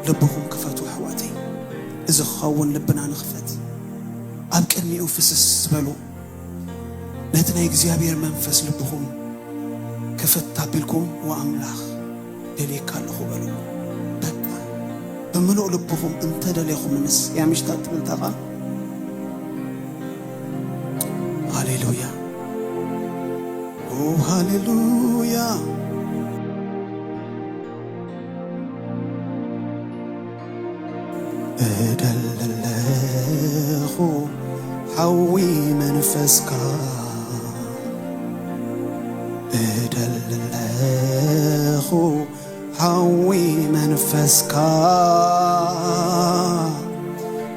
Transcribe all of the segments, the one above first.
لبكم كفتوا حواتي إذا خون لبنا نخفت أبكني أنفسس بلو نتنا يجزيابير منفس لبكم كفت تابلكم وأملاخ دليك الله بلو بقى بملؤ لبكم أنت دليكم منس يا مشتات بالتقى هاليلويا أوه هاليلويا أدللخو حوي منفسك أدللخو حوي منفسك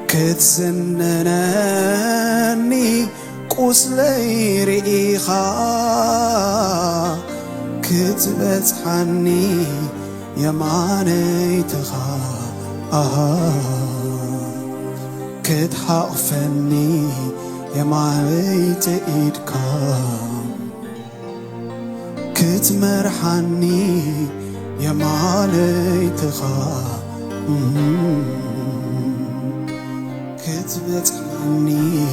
كتسننني قسلي رئيخا كتبتحني يمانيتخا كتحقفني يمانيت إيدك كتمرحني يمانيتخا كتبتحني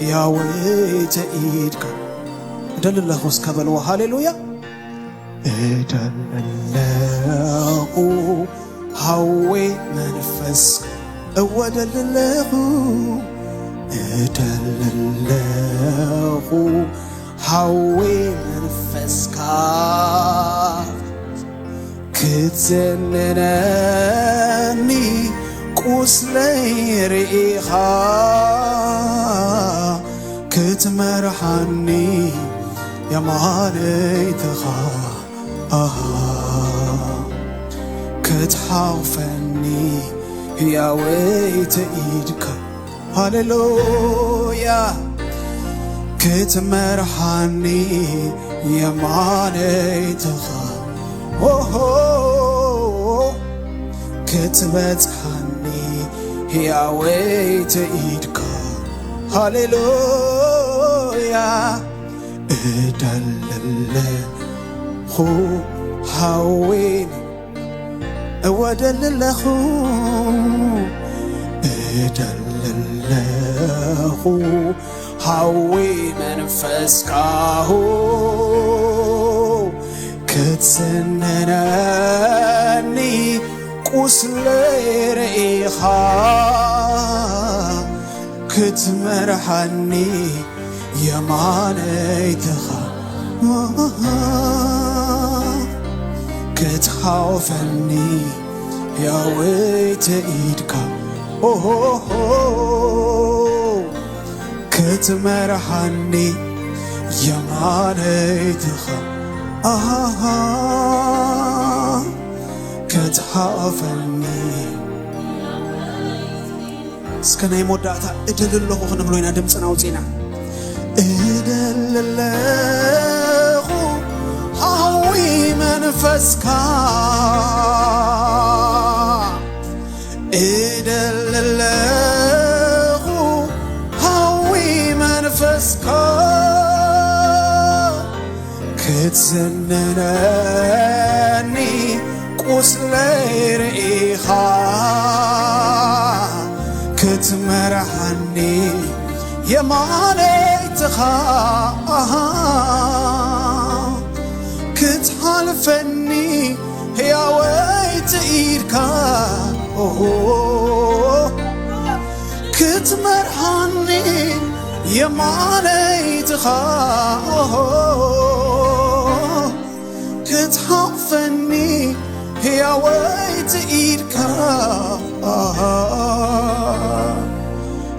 يا ويت إيدك أدل الله وسكبلو هاليلويا أدل هوي منفسك أودل الله أدل هوي منفسك كتزننني قسلي رئيخا كتمرحني يا مانيتخا كتحاوفني يا ويت إيدك هاليلويا كتمرحني يا مانيتخا كتبتحني يا ويت إيدك هاليلويا أدللخو حويني أودللخو أدللخو حوي منفسكاهو كتسننني قسلي رئيخا كتمرحني يمانيتخا كتخوفني يا ويت إيدك كتمرحني يمانيتخا كتخوفني سكنا يموداتا ادل الله خنبلوينا دمصنا وصينا ادل الله هوي منفسك ادل الله هوي منفسك كتزننني قسلي رئيخا كتمرحني يمانيتخا كتحالفني يا ويت إيدك كتمرحني يمانيتخا كتحالفني يا ويت إيدك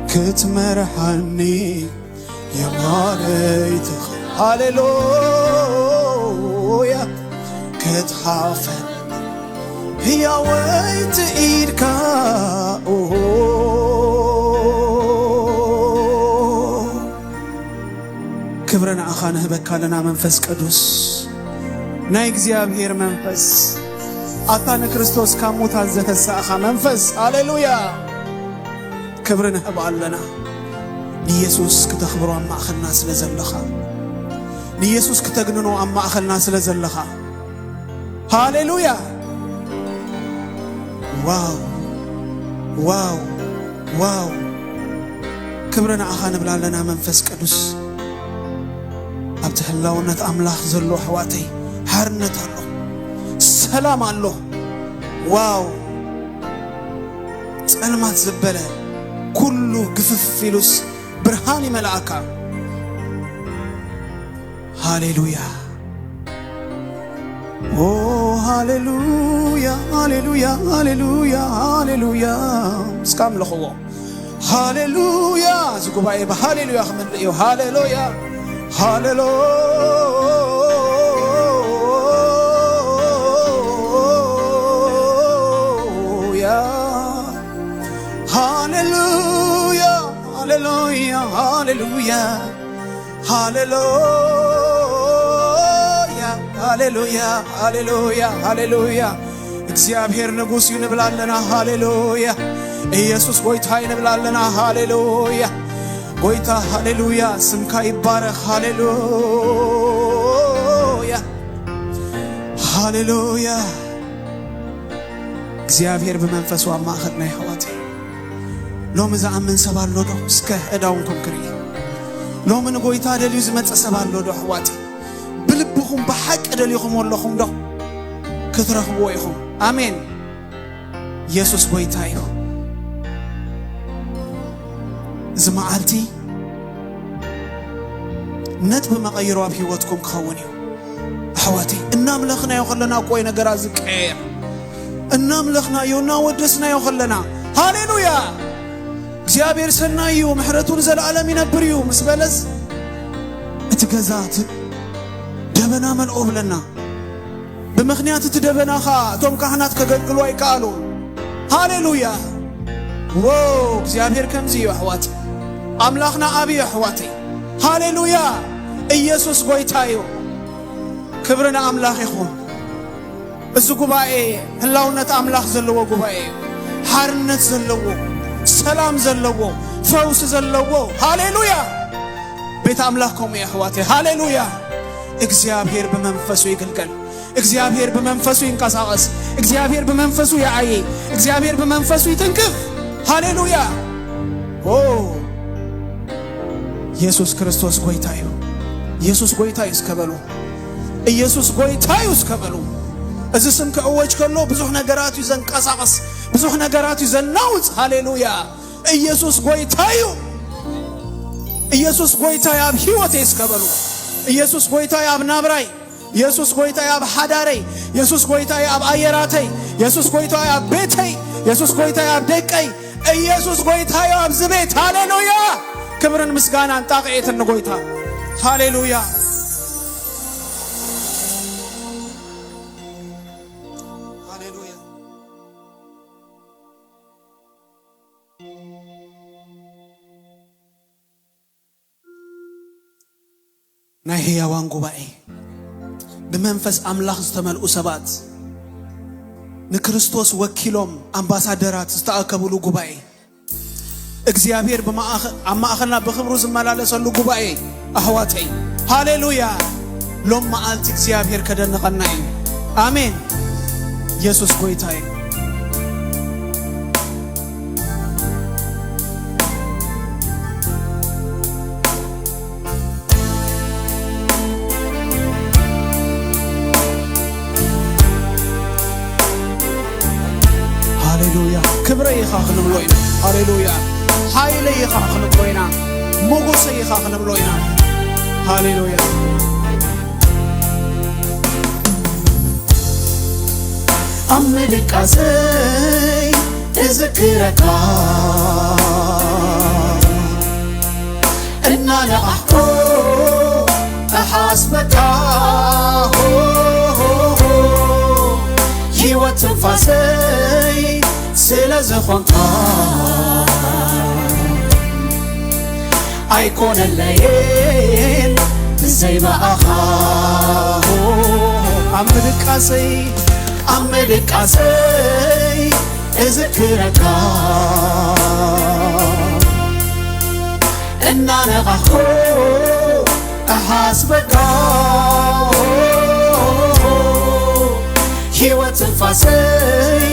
كتمرحني يمانيتخا هاليلويا كتحافن يا ويت إيدك كبرنا أخانا بكالنا منفس قدوس ناي እግዚአብሔር መንፈስ አታነ ክርስቶስ ካሙት አዘተሳኻ መንፈስ ሃሌሉያ ክብርና ባለና ኢየሱስ ከተኽብሮ አማኸልና ስለዘለኻ ኢየሱስ ከተግንኖ አማኸልና ስለዘለኻ ሃሌሉያ واو واو واو كبرنا أخانا بلا لنا منفس قدوس أبتحلاونة أملاخ زلو حواتي حرنة الله سلام الله واو سألمات زبالة كله قفف فيلوس برهاني ملعكا هاليلويا Oh hallelujah hallelujah hallelujah hallelujah سكام لخوه hallelujah زكوبا إيه hallelujah خمن ليه hallelujah hallelujah hallelujah hallelujah hallelujah hallelujah هاليلويا هاليلويا هاليلويا እግዚአብሔር ንጉሥ ይንብላለና ሃሌሉያ ኢየሱስ ጌታ ይንብላለና ሃሌሉያ ጌታ ሃሌሉያ ስምካ ይባረክ ሃሌሉያ ሃሌሉያ እግዚአብሔር በመንፈሱ አማኸና ይሐዋት ሎም ዘአምን ሰባሎ ዶ እስከ እዳውን ኮንክሪ ሎም ንጎይታ ደልዩ ዝመጸሰባሎ ዶ ሐዋት بلبكم بحق دليكم واللهم ده كثرهم ويهم آمين يسوع بيتايو زمعالتي ندب ما غيروا بحيوتكم خونيو حواتي النام لخنا يخلنا قوي نجرازك عير النام لخنا يونا ودسنا يخلنا هاليلويا እግዚአብሔር ሰናዩ ምሕረቱን ዘላለም ይነብርዩ መስበለስ እትገዛት ደበና መልኦ ብለና በመኽንያት ትደበናኻ ቶም ካህናት ከገልግሉ አይቃሉ ሃሌሉያ ዋው እግዚአብሔር ከምዚ ይሕዋት አምላኽና አብ ይሕዋት ሃሌሉያ ኢየሱስ ጌታዩ ክብርና አምላኽ ይኹን እዚ ጉባኤ ህላውነት አምላኽ ዘለዎ ጉባኤ ሓርነት ዘለዎ ሰላም ዘለዎ ፈውስ ዘለዎ ሃሌሉያ ቤት አምላኽኩም ይሕዋት ሃሌሉያ እግዚአብሔር በመንፈሱ ይገልገል እግዚአብሔር በመንፈሱ ይንቀሳቀስ እግዚአብሔር በመንፈሱ ያአይ እግዚአብሔር በመንፈሱ ይተንከፍ ሃሌሉያ ኦ ኢየሱስ ክርስቶስ ጌታዩ ኢየሱስ ጌታዩ እስከበሉ ኢየሱስ ጌታዩ እስከበሉ እዚ ስም ከእወጅ ከሎ ብዙ ነገራት ይዘንቀሳቀስ ብዙ ነገራት ይዘናውጽ ሃሌሉያ ኢየሱስ ጌታዩ ኢየሱስ ጌታዩ አብ ሕይወት እስከበሉ ኢየሱስ ጌታዩ አብ ናብራይ ኢየሱስ ጌታዩ አብ ሐዳረይ ኢየሱስ ጌታዩ አብ አየራተይ ኢየሱስ ጌታዩ አብ ቤተይ ኢየሱስ ጌታዩ አብ ደቀይ ኢየሱስ ጌታዩ አብ ዝቤት ሃሌሉያ ክብርን ምስጋናን ጣቅኤትን ንጎይታ ሃሌሉያ ሃሌሉያ ናይ ሕያዋን ጉባኤ በመንፈስ አምላኽ ዝተመልኡ ሰባት ንክርስቶስ ወኪሎም አምባሳደራት ዝተአከቡሉ ጉባኤ እግዚአብሔር በማእኸልና በክብሩ ዝመላለሰሉ ጉባኤ አህዋተይ ሃሌሉያ ሎም መዓልቲ እግዚአብሔር ከደነቀና እዩ አሜን ኢየሱስ ጌታዬ ሃሌሉያ ክብረ ይኻኽን ብሎይና ሃሌሉያ ኃይለ ይኻኽን ብሎይና ሞገስ ይኻኽን ብሎይና ሃሌሉያ አምልቃሰይ እዝክረካ እና ለአሕኮ أحاسبك ሕይወት ትንፋሰይ ስለዘኾንካ አይኮነለየን ዘይባኣኻ አምልቃሰይ እዝክረካ እናነቓኾ أحاسبك ሕይወት ንፋሰይ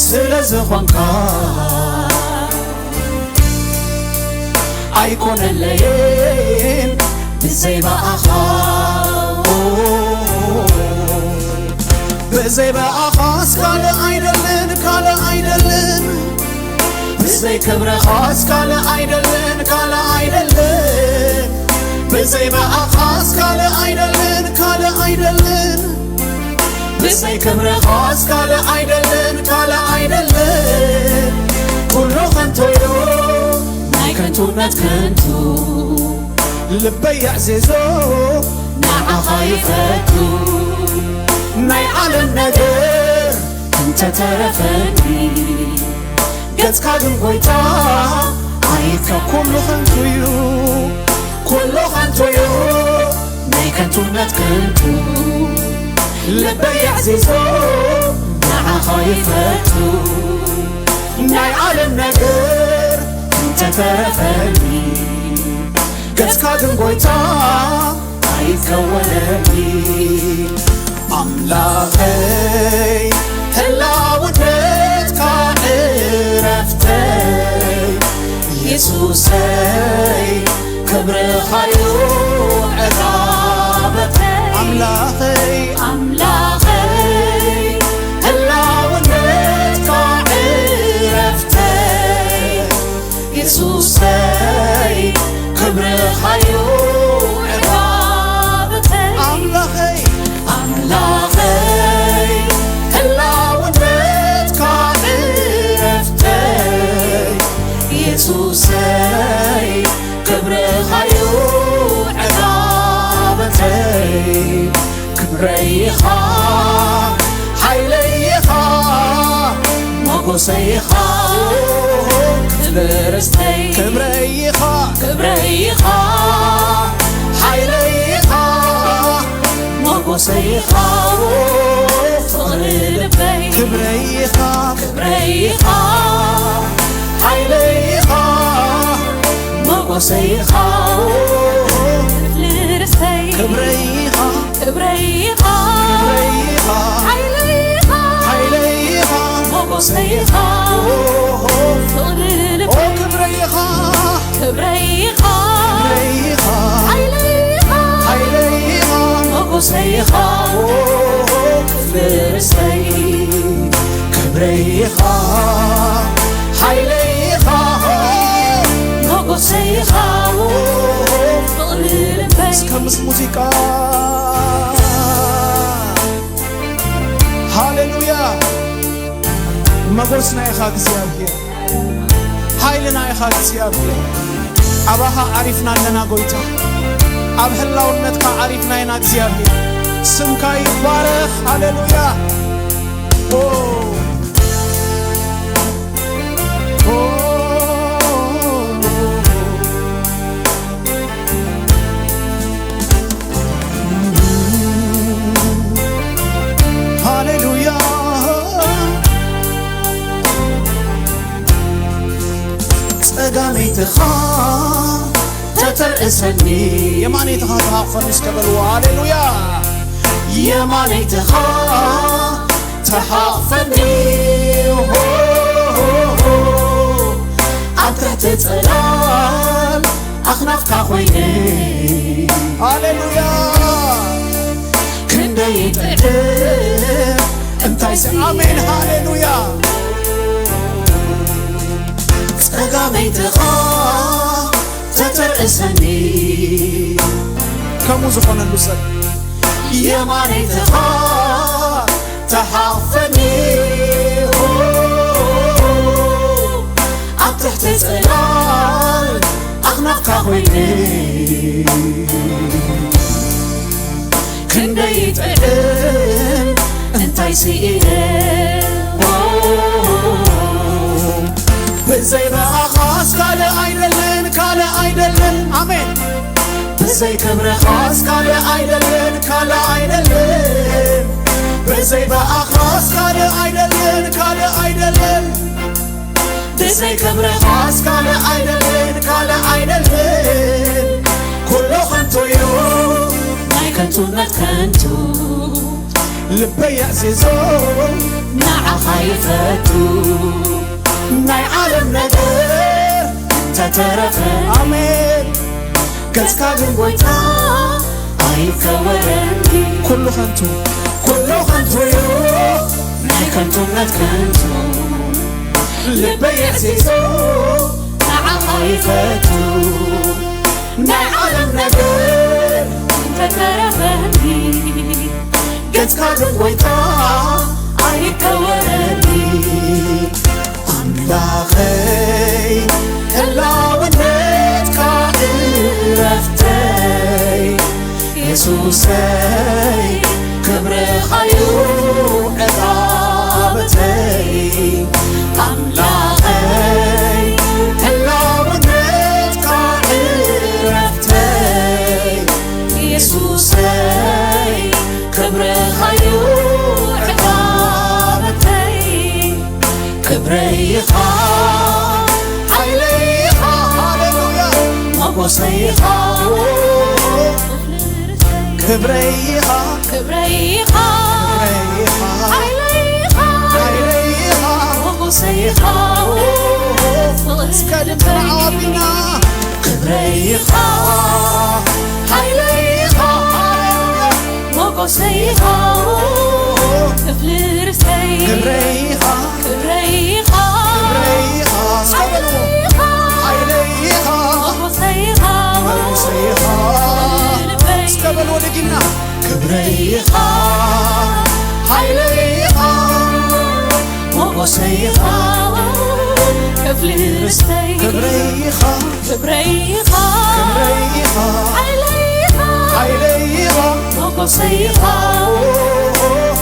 ስለ ዝኾንካ ኣይኮነለየን ብዘይበኣኻ ብዘይበኣኻስ ካልእ ኣይደለን ካልእ ኣይደለን ብዘይ ክብርኻስ ካልእ ኣይደለን ካልእ ኣይደለን ብዘይበኣኻስ ካልእ ኣይደለን ካልእ ኣይደለን ብዘይ ክብርኻስ ካልእ ኣይደለን ካልእ ኣይደለን ኩሉ ከንቱ እዩ ናይ ከንቱነት ከንቱ ልበይ ኣዕዚዞ ንዓኻ ይፈቱ ናይ ዓለም ነገር እንተተረፈኒ ገጽካ ግን ጐይታ ኣይከ ኩሉ ከንቱ እዩ ኩሉ ከንቱ እዩ ናይ ከንቱነት ከንቱ ልበይ ኣዕዚዞ ንዓኻ ይፈቱ ናይ ዓለም ነገር እንተተረፈኒ ገጽካ ግን ጐይታ ኣይከወነኒ ኣምላኸይ ህላውነትካ ዕረፍተይ ኢየሱሰይ ክብርኻዩ ዕቃበተይ ኣምላኸይ ህላውነትካ ዕረፍተይ ኢየሱሰይ ክብርኻዩ ዕቃበተይ ኣምላኸይ ህላውነትካ ዕረፍተይ ኢየሱሰይ ክብርኻዩ ዕቃበተይ ክብረይኻ ሓይለይኻ ሞጎሰይኻ ክብርስተይ ክብረይኻ ሓይለይኻ ሞጎሰይኻ ፍቕሪ ልበይ ክብረይኻ ሓይለይኻ ሞጎሰይኻ ልርስተይ ክብረይኻ ሓይለይኻ ሞጎሰይኻ ፍቕሪ ልበይ ክብረይኻ ሓይለይኻ ሞጎሰይኻ ፍልርስተይ ክብረይኻ ሓይለይኻ ሞጎሰይኻ ፍቕሪ ልበይ እስከምስ ሙዚቃ ሃሌሉያ መጎስና ኢኻ እግዚኣብሔር ሓይልና ኢኻ እግዚኣብሔር ኣባኻ ዓሪፍና ኣለና ጐይታ ኣብ ህላውነትካ ዓሪፍና ኢና እግዚኣብሔር ስምካ ይባረኽ ሃሌሉያ ሃሌሉያ ጸጋመይትኻ ተተርእሰኒ የማነይትኻ ተሃቕፈኒ እስከበልዎ ሃሌሉያ የማነይትኻ ተሃቕፈኒ ኣብ ትሕቲ ጽላል ኣኽናፍካ ኾይነ ሃሌሉያ ክንደይ ጥዕም እንታይ ኣሜን ሃሌሉያ ጸጋመይትኻ ተተርእሰኒ ከምኡ ዝኾነሉ ሰብ የማነይትኻ ተሃቕፈኒ ኣብ ትሕቲ ጽላል ኣኽናፍካ ኾይነ ክንደይ ጥዕም እንታይ ስኢነ ብዘይበኣኻስ ካልእ ኣይደለን ኣሜን ብዘይክብርኻስ ካልእ ኣይደለን ብዘይበኣኻስ ካልእ ኣይደለን ብዘይክብርኻስ ካልእ ኣይደለን ኩሉ ከንቱ እዩ ናይ ከንቱነት ከንቱ لبي عزيزو نعخ يفتو ناي عالم نجر تترفن آمين قسكا بنبويتا أيكورني كله خنتو يو ناي كنتو نتكنتو لبي عزيزو نعخ يفتو ناي عالم نجر تترفني قسكا بنبويتا أيكورني أملاخي هلا ونتك عرفتي يسوسي كبر خيو عقابتي أملاخي هلا ونتك عرفتي يسوسي كبر خيو عقابتي كبريخا حيليخا هاليلويا مقصيخا كبريخا كبريخا حيليخا مقصيخا سكدبنا عوابنا كبريخا حيليخا مقصيخا فلرسي كبريخا كبريخا سكدبنا حيليخا مقصيخا سكبل ودقنا كبريخا حيليخا مقصيخا فلرسي كبريخا كبريخا حيليخا مقصيخا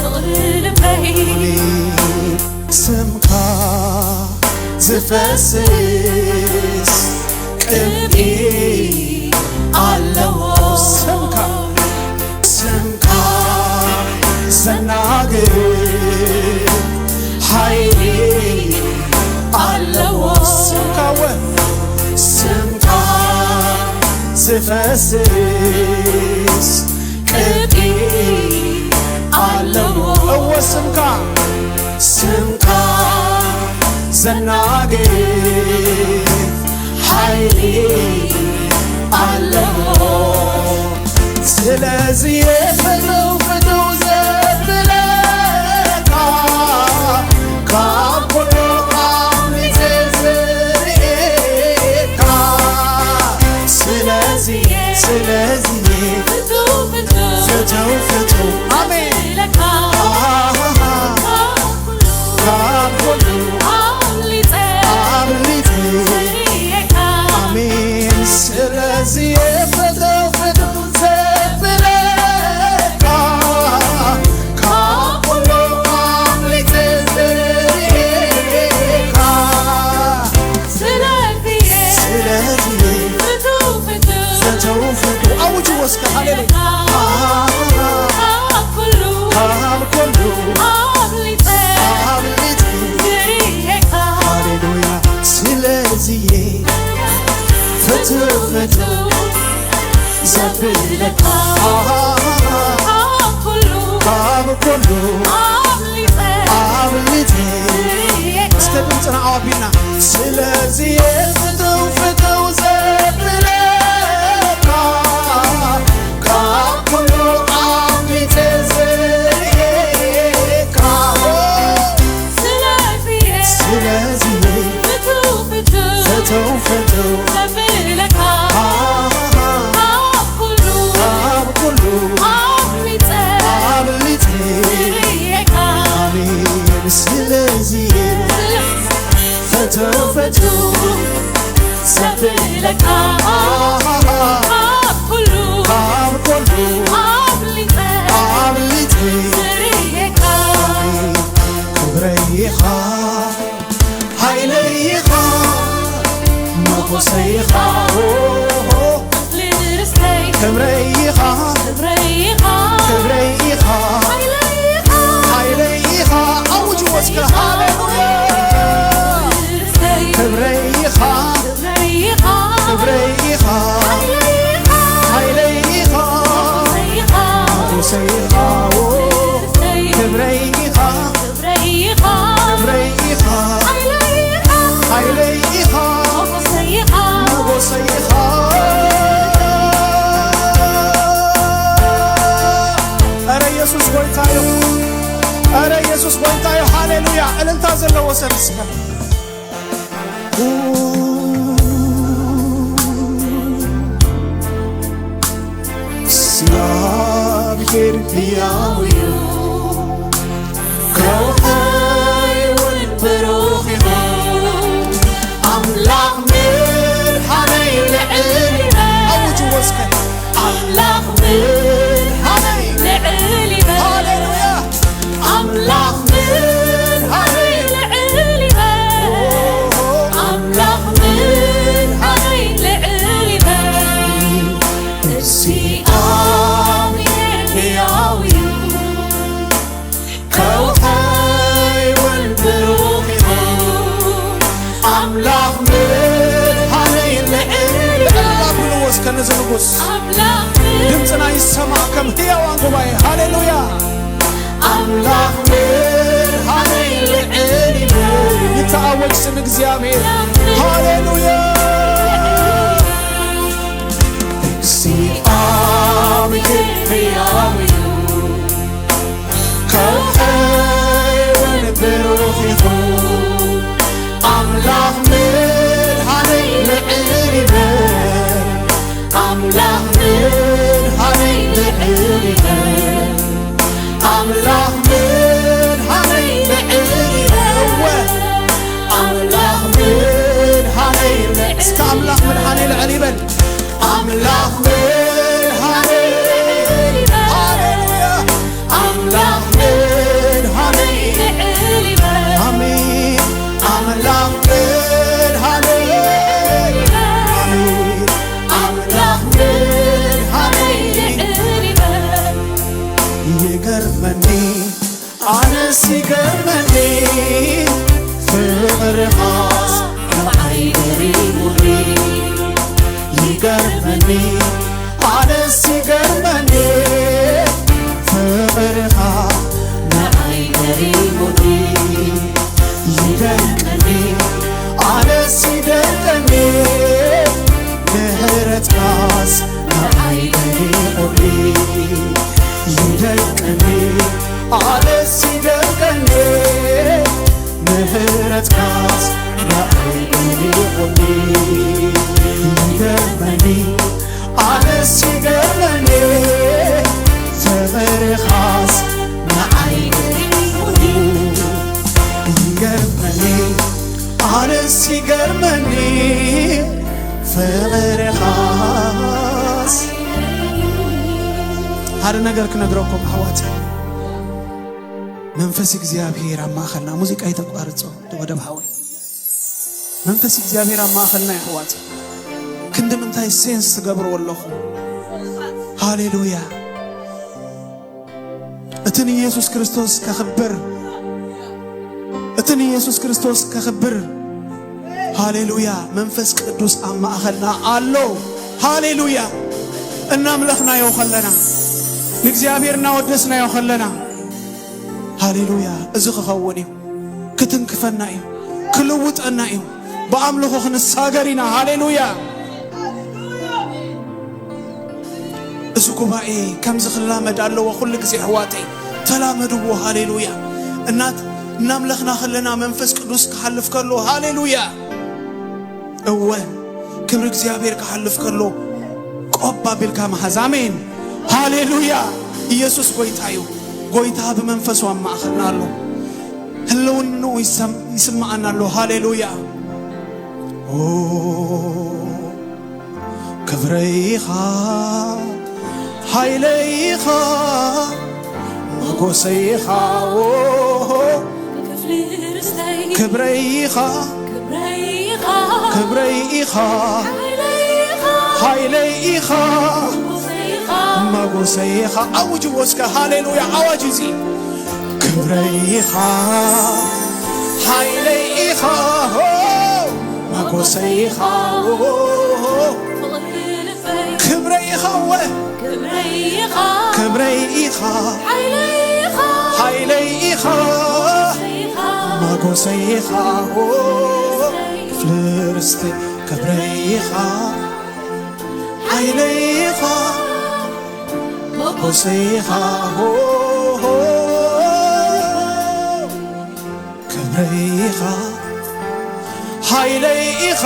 غلبي سمكا زفسس قبي علو سمكا زناقر حيلي علو سمكا زفسس قبي علو هو سمكا زناقر حيلي علو سلازي فتو زبلكا كابلو قامي تزريكا سلازي فتو آمين كابلو آمين سلازي فتو زبلكا كابلو قامي تزريكا سلازي فتو أوجه وسك هاليلويا كله هاليلويا سلازي فتو زبلكا كله عملتي استبنتنا عوابينا سلازي فتو زبلكا كله عملتي زريكا سلازي فتو زبلكا كله عملتي آمين سلازي فتو زبلكا كله عملتي كبريخا حيليخا مقصيخا كبريخا حيليخا أوج وسك هاليلويا كبريخا حيليخا مقصيخا እልልታ ዘለዎ ሰብስካ እግዚአብሔር ሕያው ከውሃይ ወንበሮኽ ይሆን አምላክ ምድኃነይ ልዕል አውጅ ወስከ አምላክ ምድኃነይ ልዕል ሃሌሉያ አምላክ ምድኃነይ ልዕል አምላክ ምድኃነይ ልዕል እግዚአብሔር ሕያው ከውሃይ ወንበሮኽ ይሆን አምላክ ምድኃነይ ልዕል ብልወስ ከነዚ ንጉስ ድምፅና ይሰማ ከም ሕያዋን ጉባኤ ሃሌሉያ አምላክ ምድኃነይ ልዕል ይተአወጅ ስም እግዚአብሔር ሃሌሉያ እግዚአብሔር ሕያው ከውሃይ ወንበሮኽ ይሆን አምላክ ምድኃነይ ልዕል አምላክ ምድኃነይ ልዕል አምላክ ምድኃነይ ልዕል አምላክ ምድኃነይ እስከ አምላክ ምድኃነይ ልዕል ይበል አምላክ ምድኃነይ ሃሌሉያ አምላክ ምድኃነይ አሜን አምላክ ምድኃነይ አሜን አምላክ ምድኃነይ ይገርመኒ አነስ ይገርመኒ ፍቅርኻስ ንዓይ ገሪሙኒ ይገርመኒ አነስ ይገርመኒ ፍቅርኻ ንዓይ ገሪሙኒ ይደንቀኒ አነስ ይደንቀኒ ምህረትካስ ንዓይ ገሪሙኒ ይደንቀኒ አነስ ይደንቀኒ ምህረትካስ ንዓይ ገሪሙኒ ይገርመኒ አነስ ይገርመኒ ፍቅርኻስ ንዓይ ገሪሙኒ ይገርመኒ አነስ ይገርመኒ ፍቅርኻስ ሓደ ነገር ክነግረኩም ኣሕዋት መንፈስ እግዚአብሔር ኣብ ማእኸልና ሙዚቃ ይተቋርጾ ወደብ ሓወይ መንፈስ እግዚአብሔር ኣብ ማእኸልና ኣሕዋት ክንዲ ምንታይ ሴንስ ትገብሩ ኣለኹም ሃሌሉያ እትን ኢየሱስ ክርስቶስ ከኽብር እትን ኢየሱስ ክርስቶስ ከኽብር ሃሌሉያ መንፈስ ቅዱስ ኣብ ማእኸልና ኣሎ ሃሌሉያ እናምለኽናዮ ኸለና ንእግዚአብሔር እናወደስናዮ ኸለና ሃሌሉያ እዚ ክኸውን እዩ ክትንክፈና እዩ ክልውጠና እዩ በአምልኮ ክንሳገር ኢና ሃሌሉያ እዚ ጉባኤ ከምዚ ክላመድ ኣለዎ ኩሉ ግዜ ኣሕዋተይ ተላመድዎ ሃሌሉያ እናምለኽና ኸለና መንፈስ ቅዱስ ክሓልፍ ከሎ ሃሌሉያ እወ ክብሪ እግዚአብሔር ክሓልፍ ከሎ ቆባ ቢልካ መሓዝ አሜን ሃሌሉያ ኢየሱስ ጎይታ እዩ ጎይታ በመንፈሱ ኣብ ማእኸልና ኣሎ ህልውኑ ይስማዓና ኣሎ ሃሌሉያ ክብረይኻ ሃይለይኻ መጎሰይኻ ክብረይኻ ክብረይኻ ሃይለይኻ መጎሰይኻ አውጅ ወስከ ሃሌሉያ አዋጅ እዚ ክብረይኻ ሃይለይኻ መጎሰይኻ ክብረይኻ ክብረይኻ ሃይለይኻ መጎሰይኻ ፍልርስቲ ክብረይኻ ሃይለይኻ መጎሰይኻ ክብረ ክብረይኻ ሃይለይኻ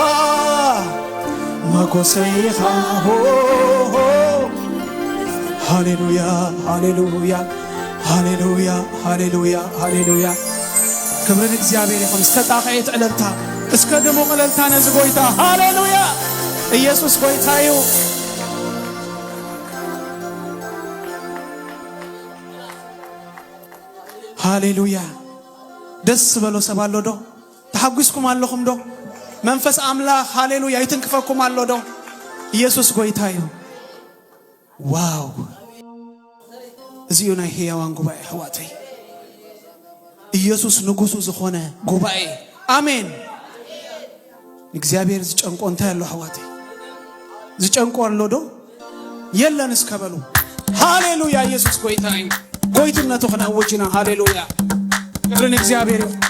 መጎሰይኻ ሃሌሉያ ሃሌሉያ ሃሌሉያ ሃሌሉያ ሃሌሉያ ክብርን እግዚአብሔር ይኹን ዝተጣኸየት ዕለልታ እስከ ደሞ ዕለልታ ነዚ ጎይታ ሃሌሉያ ኢየሱስ ጎይታ እዩ ሃሌሉያ ደስ በሎ ሰባሎ ዶ ተሐጉስኩም አለኹም ዶ መንፈስ አምላክ ሃሌሉያ ይትንክፈኩም አሎ ዶ ኢየሱስ ጎይታ እዩ ዋው እዚዩ ናይ ሕያዋን ጉባኤ ሕዋተይ ኢየሱስ ንጉሱ ዝኾነ ጉባኤ አሜን እግዚአብሔር ዝጨንቆ እንታይ ያለው ሕዋተይ ዝጨንቆ አሎ ዶ የለን እስከበሉ ሃሌሉያ ኢየሱስ ጎይታ እዩ ጎይትነቱ ኸናወጅና ሃሌሉያ ክብርን እግዚአብሔር ይሁን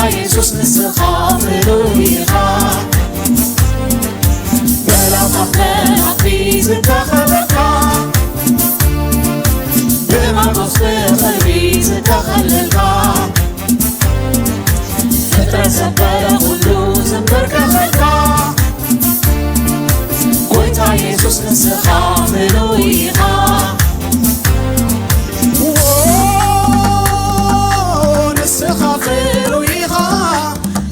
ኢየሱስ ንስኻ ፍሩይኻ በላኻት ለናኽሪ ዝተኸበርካ ብመንፈስ ብኽብሪ ዝተኸለልካ ፍጥረት ዘበለ ኩሉ ዘንበርከኸልካ ጎይታ ኢየሱስ ንስኻ ፍሩይኻ ንስኻ ፍሩይኻ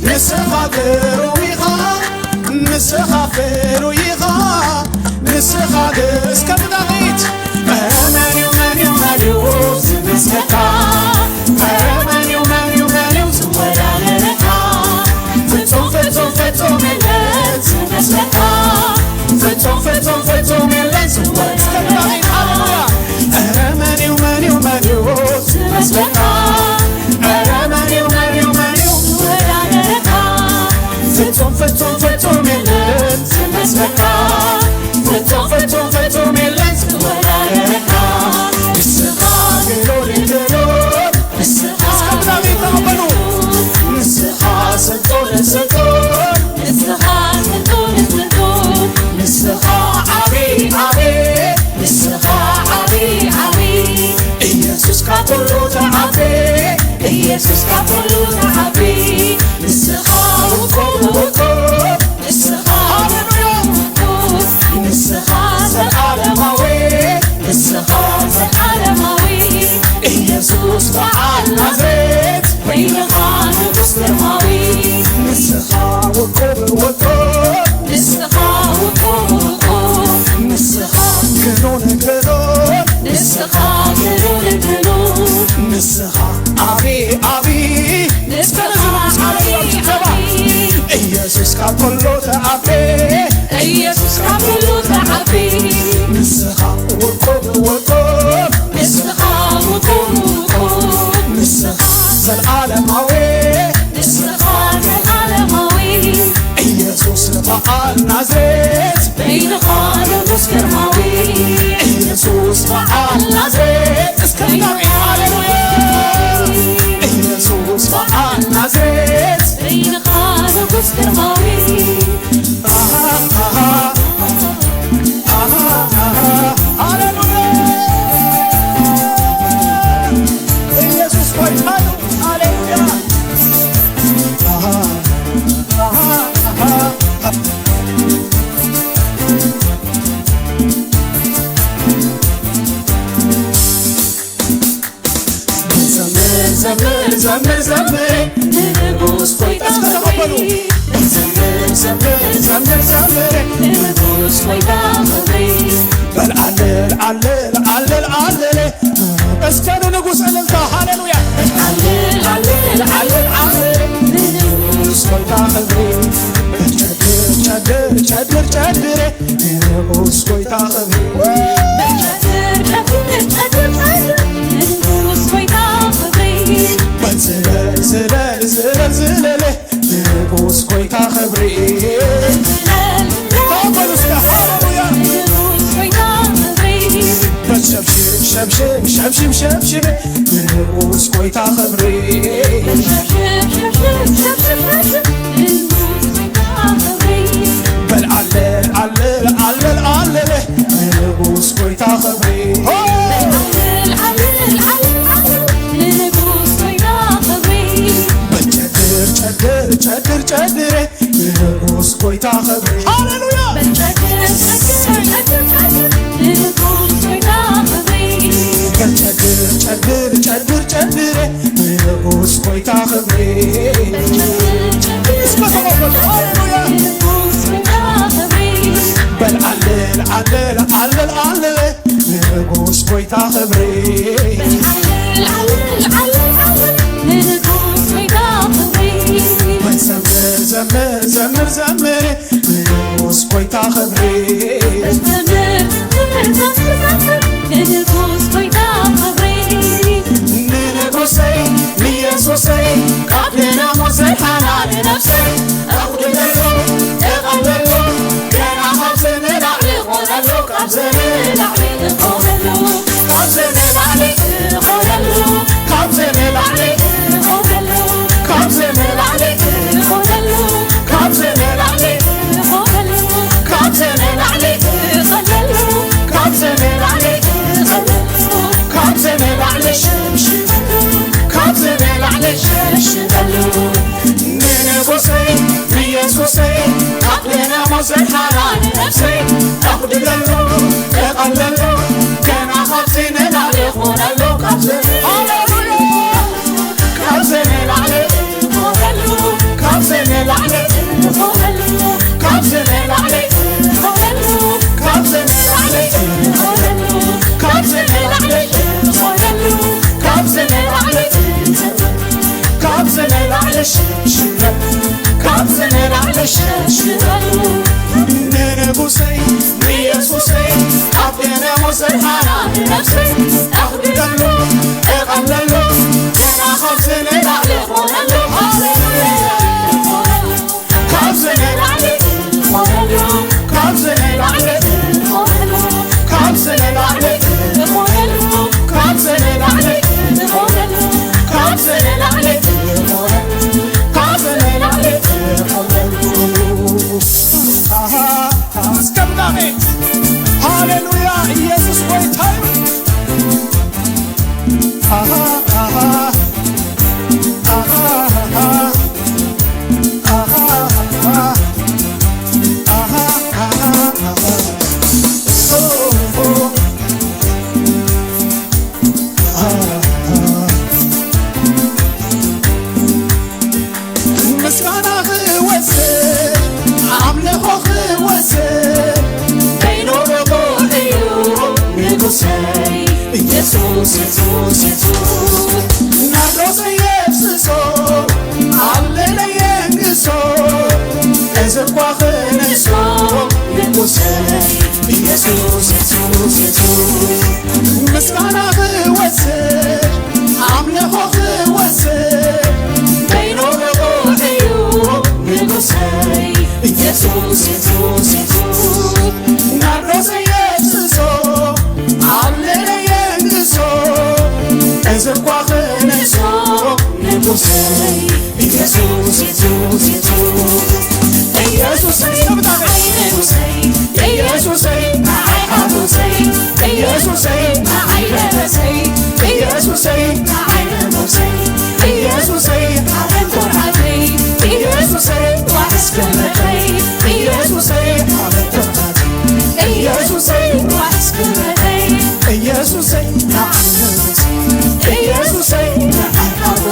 ንስኻ ፍሩይኻ ንስኻ ፍሩይኻ ንስኻ እስከ ምዳቂት መሪው መሪው መሪው ዝመስለካ መሪው መሪው መሪው ዝወዳደረካ ፍጹም ፍጹም ፍጹም የለን ዝመስለካ ፍጹም ፍጹም ፍጹም የለን ዝወዳደረካ ሃሌሉያ መሪው መሪው መሪው ዝመስለካ መሪው መሪው መሪው ዝወዳደረካ ፍጹም ፍጹም ፍጹም የለን ዝመስለካ ፍጹም ፍጹም ፍጹም የለን ዝወዳደረካ ንስኻ ግሩር ግሩር ንስኻ እስከብዳቤት ንስኻ ስልጡን ስልጡን ንስኻ ስልጡን ስልጡን ንስኻ ዓብይ ዓብይ ንስኻ ዓብይ ዓብይ ኢየሱስ ካብ ኩሉ ተዓቢ ኢየሱስ ካብ ኩሉ ተዓቢ ንስኻ ውቁብ ውቁብ ንስኻ ውቁብ ንስኻ ዘለዓለማዊ ንስኻ ዘለዓለማዊ ኢየሱስ በዓል ናዝሬት በይንኻ ንጉስ ግርማዊ ንስኻ ውቁብ ውቁብ ንስኻ ውቁብ ውቁብ ንስኻ ግኑን ግኑን ንስኻ ግኑን ግኑን ንስኻ ዓብይ ዓብይ ኢየሱስ ካብ ኩሉ ተዓቢ ኢየሱስ ካብ ኩሉ ተዓቢ ንስኻ ውቁብ ውቁብ ንስኻ ውቁብ ውቁብ ንስኻ ዘለዓለማዊ ንስኻ ዘለዓለማዊ ኢየሱስ በዓል ናዝሬት በይንኻ ንጉስ ግርማዊ ኢየሱስ በዓል ናዝሬት እስከ ፍጻሜ ሃሌሉያ ኢየሱስ በዓል ናዝሬት በይንኻ ንጉስ ግርማዊ ኢየሱስ ጎይታ ነው ሃሌሉያ ዘምር ዘምር ዘምር ንጉሥ ሆይታ ተቀበሉ ዘምር ዘምር ዘምር ዘምር ንጉሥ ሆይታ በል አለል አለል አለል አለል እስከ ንጉሥ እልልታ ሃሌሉያ አለል አለል አለል አለል ንጉሥ ሆይታ ጨድር ጨድር ጨድር ንጉሥ ሆይታ ዝለል ዝለል ዝለል ዝለል ንጉሥ ሆይታ ኸብሪ ተቀበሉስ ሃሌሉያ ሸብሽብ ሸብሽብ ሸብሽብ ሸብሽብ ንጉሥ ሆይታ ኸብሪ በል አለል አለል አለል አለል ንጉሥ ሆይታ ኸብሪ ጨድር ጨድር ጨድር ንጉሥ ሆይታ ኸብሪ ሃሌሉያ ጨድር ጨድር ጨድር ጨድር ንጉሥ ሆይታ ኸብሪ እስከተቀበሉ ሃሌሉያ በል አለል አለል አለል አለል ንጉሥ ሆይታ ኸብሪ ዘምር ዘምር ዘምር ዘምር ንጉሥ ሆይታ ኸብሪ ንጉሠይ ንኢየሱሰይ ካብ ድናሞሰይ ሓናን ነፍሰይ ኣቕድለሉ እቐበሉ ገና ካብ ዝንላዕሊ ኾነሉ ካብ ዝንላዕሊ ኾነሉ ካብ ዝንላዕሊ ኾነሉ ካብ ዝንላዕሊ ኾነሉ ካብ ዝንላዕሊ ኾነሉ ካብ ዝንላዕሊ ኾነሉ ካብ ዝንላዕሊ ኸለሉ ካብ ዝንላዕሊ ኸለሉ ካብ ዝንላዕሊ ሽምሽመሉ ካብ ዝንላዕሊ ሽምሽመሉ ንንጉሠይ ንኢየሱሰይ ካብ ድናሞሰይ ሓናን ነፍሰይ ኣቕድለሉ እቐለሉ ገና ካብ ዝንላዕሊ ኾነሉ ካብ ዝንላዕሊ ካብ ዝንላዕሊ ኾነሉ ካብ ዝንላዕሊ ኾነሉ ካብ ዝንላዕሊ ኾነሉ ካብ ዝንላዕሊ ኾነሉ ካብ ዝንላዕሊ ኾነሉ ካብ ዝንላዕሊ ካብ ዝንላዕሊ ሽምሽመሉ ካብ ዝንላዕሊ ሽምሽመሉ ንንጉሠይ ንኢየሱሰይ ካብ ድናሞሰይ ሓናን ነፍሰይ ኣቕድለሉ እቐለሉ ገና ካብ ዝንላዕሊ ኾነሉ ካብ ዝንላዕሊ ኾነሉ ካብ ዝንላዕሊ ኾነሉ ካብ ዝንላዕሊ ኾነሉ ካብ ዝንላዕሊ ኾነሉ ካብ ዝንላዕሊ ኾነሉ ካብ ዝንላዕሊ ኾነሉ እስከ ፍጻሜ ሃሌሉያ ኢየሱስ ሆይታ ምስጋና ክወስድ ኣምልኾ ክወስድ በይኖረቦ እዩ ንጉሠይ ኢየሱስ ኢየሱስ ኢየሱስ ናርዶሰይ የፍስሶ ኣለለየንግሶ እዝኳ ክነሶ ንጉሠይ ኢየሱስ ኢየሱስ ኢየሱስ ምስጋና ክወስድ ኣምልኾ ክወስድ በይኖረቦ እዩ ንጉሠይ ኢየሱስ ኢየሱስ ኢየሱስ ናርዶሰይ የፍስሶ ኣለለየንግሶ እዝኳ ክነሶ ንጉሠይ ኢየሱስ ኢየሱስ ኢየሱስ ኢየሱሰይ ንጉሠይ ኢየሱሰይ ንዓይ ሓጎሰይ ኢየሱሰይ ንዓይ ረሰይ ኢየሱሰይ ንዓይ ነሞሰይ ኢየሱሰይ ዓለም ኩርዓተይ ኢየሱሰይ ዋሕስ ክመተይ ኢየሱሰይ ዓለም ኩርዓተይ ኢየሱሰይ ዋሕስ ክመተይ ኢየሱሰይ ንዓይ ነሞሰይ ኢየሱሰይ ንዓይ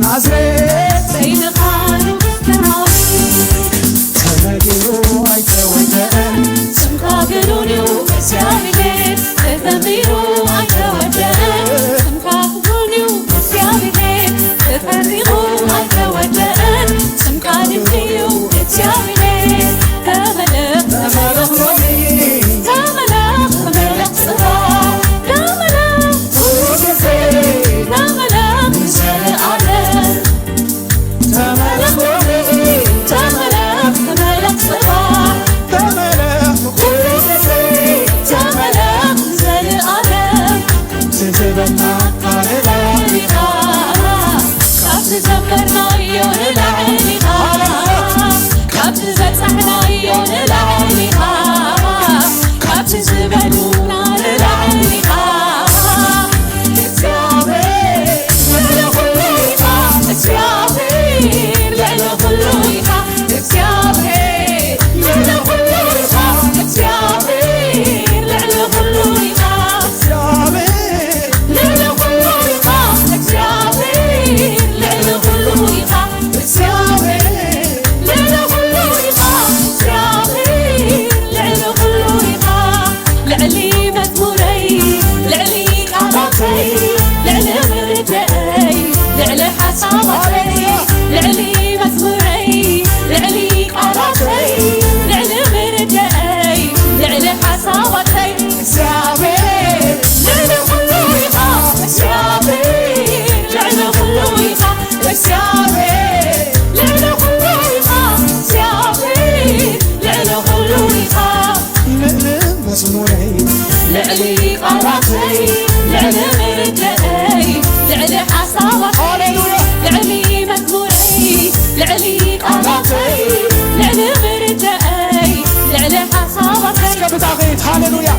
ናዝሬት በይንኻ ንጉሥ ግርማዊ ተነጊሩ አይተወደአን ስምካ ግኑን እዩ እግዚአብሔር ተዘሚሩ አይተወደአን ስምካ ግኑን እዩ እግዚአብሔር ተፈሪቑ አይተወደአን ስምካ ድንቅ እዩ እግዚአብሔር ተመለኽ ተመለኽ ተመለኽ ተመለኽ ጽባ ተመለኽ ሁልጊዜ ተመለኽ ዘለዓለም ተመለኽ ተመለኽ ተመለኽ ጽባ ተመለኽ ሁልጊዜ ተመለኽ ዘለዓለም ትዝበና ቃልላ ኢኻ ካብቲ ዘመርናዮ ንላዕሊ ኢኻ ካብቲ ዘብፃሕናዮ ንላዕሊ ኢኻ ካብቲ ዝበሉና ንላዕሊ ኢኻ እግዚአብሔር ልዕሊ ኩሉ ኢኻ እግዚአብሔር ልዕሊ ኩሉ ኢኻ እግዚአብሔር ልዕሊ ኩሉ ኢኻ እግዚአብሔር ልዕሊ ኩሉ ኢኻ እግዚአብሔር ልዕሊ ኩሉ ኢኻ እግዚአብሔር ልዕሊ ኩሉ ኢኻ እግዚአብሔር ልዕሊ ኩሉ ኢኻ እግዚአብሔር ልዕሊ ኩሉ ኢኻ ልዕሊ መዝሙረይ ልዕሊ ቃላተይ ልዕሊ ምርድአይ ልዕሊ ሓሳባተይ ልዕሊ መዝሙረይ ልዕሊ ቃላተይ ልዕሊ ምርድአይ ልዕሊ ሓሳባተይ እግዚአብሔር ልዕሊ ኩሉ ኢኻ እግዚአብሔር ልዕሊ ኩሉ ኢኻ እግዚአብሔር ልዕሊ ኩሉ ኢኻ እግዚአብሔር ልዕሊ ኩሉ ኢኻ ልዕሊ መዝሙረይ ልዕሊ ቃላተይ ልዕሊ ምርድአይ ልዕሊ ሓሳባተይ ልዕሊ መዝሙረይ ልዕሊ ቃላተይ ልዕሊ ምርድአይ ልዕሊ ሓሳባተይ እስከ ብታኺት ሃሌሉያ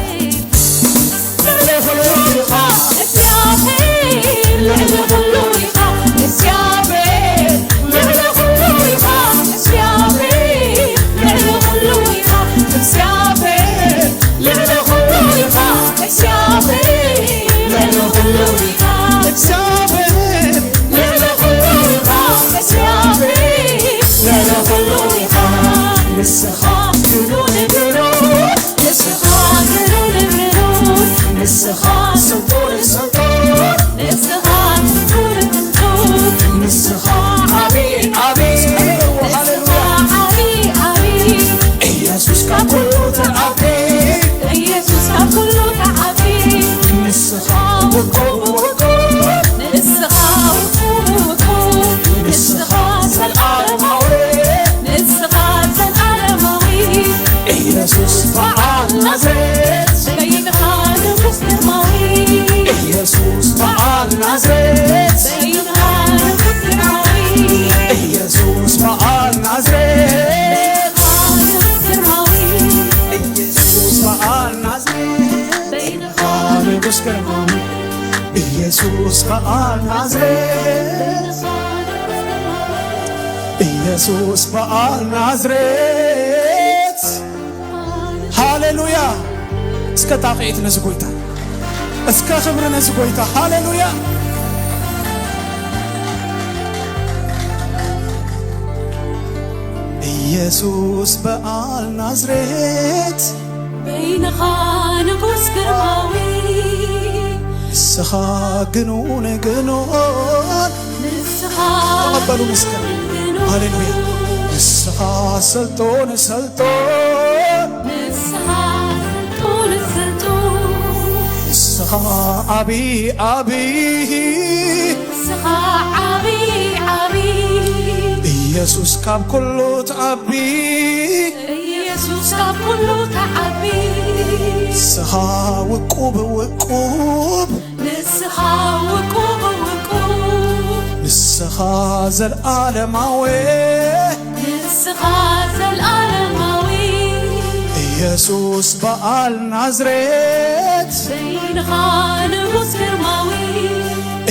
ልዕሊ ኩሉ ኢኻ እግዚአብሔር ልዕሊ ኩሉ ኢኻ እግዚአብሔር ልዕሊ ኩሉ ኢኻ እግዚአብሔር ልዕሊ ኩሉ ኢኻ እግዚአብሔር ልዕሊ ኩሉ ኢኻ እግዚአብሔር ልዕሊ ኩሉ ኢኻ እግዚአብሔር ልዕሊ ኩሉ ኢኻ እግዚአብሔር ልዕሊ ኩሉ ኢኻ ንስኻ ግኑን ግኑን ንስኻ ግኑን ግኑን ንስኻ ስልጡን ስልጡን ንስኻ ስልጡን ስልጡን ንስኻ ዓብይ ዓብይ ንስኻ ዓብይ ዓብይ ኢየሱስ ካብ ኩሉ ተዓቢ ኢየሱስ ካብ ኩሉ ተዓቢ ንስኻ ውቁብ ውቁብ ንስኻ ውቁብ ውቁብ ንስኻ ዘለዓለማዊ ንስኻ ዘለዓለማዊ ኢየሱስ በዓል ናዝሬት በይንኻ ንጉሥ ግርማዊ ኢየሱስ በዓል ናዝሬት በይንኻ ንጉሥ ግርማዊ ኢየሱስ በዓል ናዝሬት በይንኻ ንጉሥ ግርማዊ ኢየሱስ በዓል ናዝሬት በይንኻ ንጉሥ ግርማዊ ኢየሱስ በዓል ናዝሬት ኢየሱስ በዓል ናዝሬት ሃሌሉያ እስከ ታቂት ነዚ ጎይታ እስከ ክብሪ ነዚ ጎይታ ሃሌሉያ ኢየሱስ በዓል ናዝሬት በይንኻ ንጉሥ ግርማዊ ንስኻ ግኑን ግኑን ንስኻ ተቐበሉ መስከር ሃሌሉያ ንስኻ ስልጡን ስልጡን ንስኻ ስልጡን ስልጡን ንስኻ ዓብይ ዓብይ ንስኻ ዓብይ ዓብይ ኢየሱስ ካብ ኩሉ ተዓቢ ኢየሱስ ካብ ኩሉ ተዓቢ ንስኻ ውቁብ ውቁብ ንስኻ ውቁብ ውቁብ ንስኻ ዘለዓለማዊ ንስኻ ዘለዓለማዊ ኢየሱስ በዓል ናዝሬት በይንኻ ንጉሥ ግርማዊ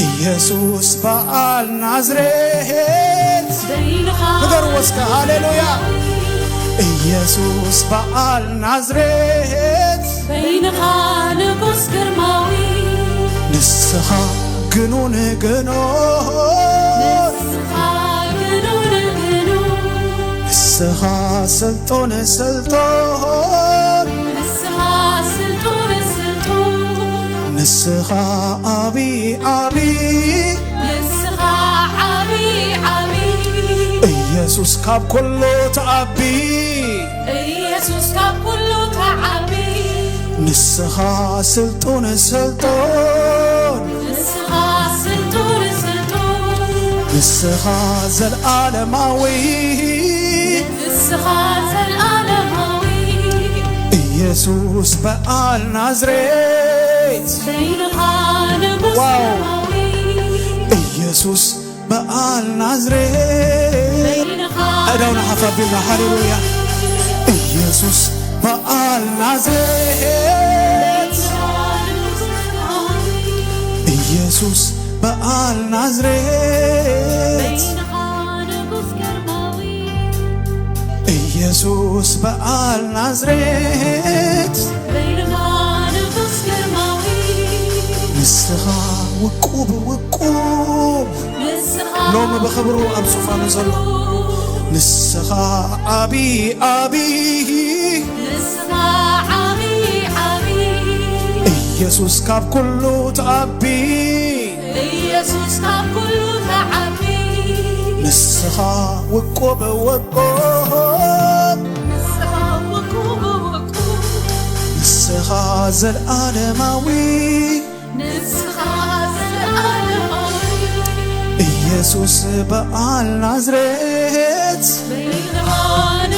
ኢየሱስ በዓል ናዝሬት በይንኻ ንገር ወስከ ሃሌሉያ ኢየሱስ በዓል ናዝሬት በይንኻ ንጉሥ ግርማዊ ንስኻ ግኑን ግኑን نسخة سلطون سلطون نسخة أبي أبي ኢየሱስ ካብ ኩሉ ተዓቢ ኢየሱስ ካብ ኩሉ ተዓቢ ንስኻ ስልጡን ስልጡን ንስኻ ስልጡን ስልጡን ንስኻ ዘለዓለማዊ ንስኻ ዘለዓለማዊ ኢየሱስ በዓል ናዝሬት በይንኻ ንጉስ ሰማያዊ ኢየሱስ በዓል ናዝሬት أدونا حفظنا هاليلويا ኢየሱስ በዓል ናዝሬት ኢየሱስ በዓል ናዝሬት ኢየሱስ በዓል ናዝሬት ንስኻ ውቁብ ውቁብ ሎሚ ብኽብሩ ኣብ ዙፋኑ ዘሎ ንስኻ ዓቢ ዓቢ ንስኻ ዓቢ ዓቢ ኢየሱስ ካብ ኩሉ ተዓቢ ኢየሱስ ካብ ኩሉ ተዓቢ ንስኻ ውቁብ ውቁብ ንስኻ ውቁብ ውቁብ ንስኻ ዘለዓለማዊ ንስኻ ዘለዓለማዊ ኢየሱስ በዓል ናዝሬት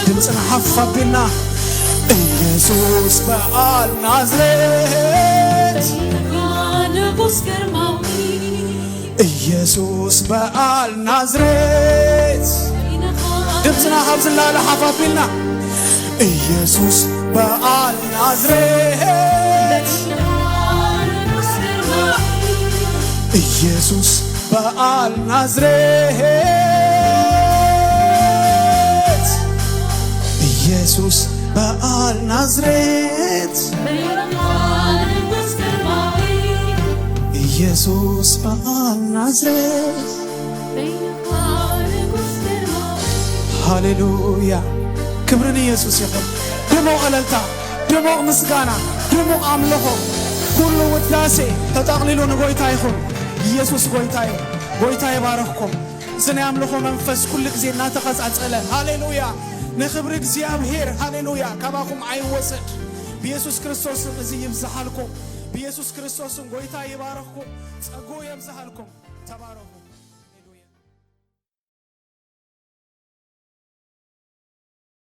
ድምፅና ሓፍ ኣቢልና ኢየሱስ በዓል ናዝሬት ንጉስ ግርማዊ ኢየሱስ በዓል ናዝሬት ድምፅና ካብ ዝላለ ሓፍ ኣቢልና ኢየሱስ በዓል ናዝሬት ኢየሱስ በዓል ናዝሬት ኢየሱስ በዓል ናዝሬት ኢየሱስ በዓል ናዝሬት ሃሌሉያ ክብርን ኢየሱስ ይኹን ድሙቕ እልልታ ድሙቕ ምስጋና ድሙቕ ኣምልኾ ኩሉ ውዳሴ ተጠቕሊሉ ንጎይታ ይኹን ኢየሱስ ጎይታዬ ጎይታ ይባርኽኩም ዝናይ ኣምልኾ መንፈስ ኩሉ ግዜ እናተኸጻጸለ ሃሌሉያ ንኽብሪ እግዚኣብሔር ሃሌሉያ ካባኹም ኣይወስድ ብኢየሱስ ክርስቶስ እዚ ይብዝሓልኩም ብኢየሱስ ክርስቶስ ጎይታ ይባርኽኩም ጸጉ የብዝሓልኩም ተባረኹ